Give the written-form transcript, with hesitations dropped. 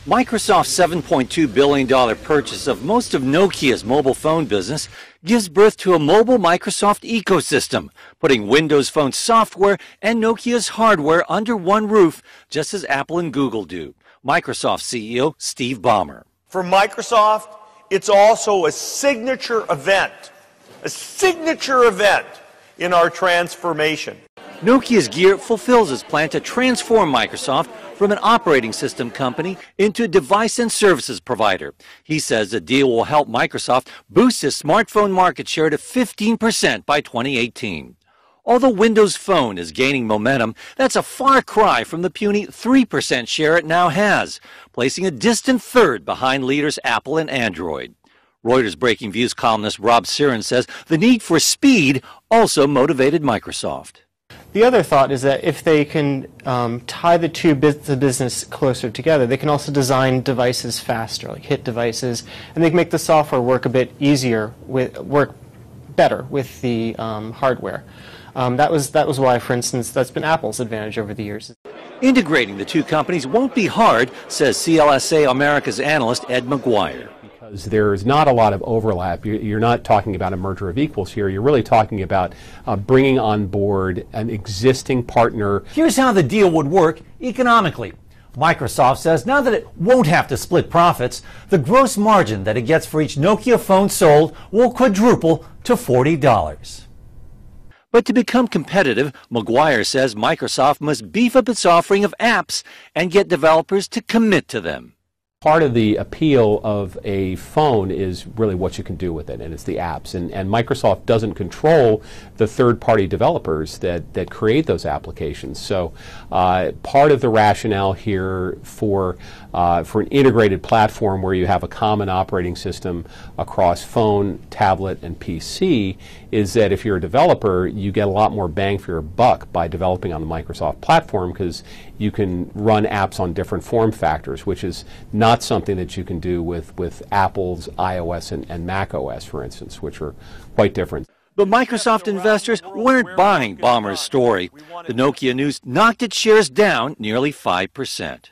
Microsoft's $7.2 billion purchase of most of Nokia's mobile phone business gives birth to a mobile Microsoft ecosystem, putting Windows Phone software and Nokia's hardware under one roof, just as Apple and Google do. Microsoft CEO Steve Ballmer. For Microsoft, it's also a signature event in our transformation. Nokia's Gear fulfills its plan to transform Microsoft from an operating system company into a device and services provider. He says the deal will help Microsoft boost its smartphone market share to 15% by 2018. Although Windows Phone is gaining momentum, that's a far cry from the puny 3% share it now has, placing a distant third behind leaders Apple and Android. Reuters Breaking Views columnist Rob Siren says the need for speed also motivated Microsoft. The other thought is that if they can tie the two business closer together, they can also design devices faster, like hit devices, and they can make the software work a bit easier, work better with the hardware. That was why, for instance, that's been Apple's advantage over the years. Integrating the two companies won't be hard, says CLSA America's analyst Ed McGuire. Because there's not a lot of overlap. You're not talking about a merger of equals here. You're really talking about bringing on board an existing partner. Here's how the deal would work economically. Microsoft says now that it won't have to split profits, the gross margin that it gets for each Nokia phone sold will quadruple to $40. But to become competitive, McGuire says Microsoft must beef up its offering of apps and get developers to commit to them. Part of the appeal of a phone is really what you can do with it, and it's the apps. And Microsoft doesn't control the third-party developers that create those applications. So part of the rationale here for an integrated platform where you have a common operating system across phone, tablet, and PC is that if you're a developer, you get a lot more bang for your buck by developing on the Microsoft platform because you can run apps on different form factors, which is not something that you can do with Apple's iOS and Mac OS, for instance, which are quite different. But Microsoft investors weren't buying Ballmer's story. The Nokia news knocked its shares down nearly 5%.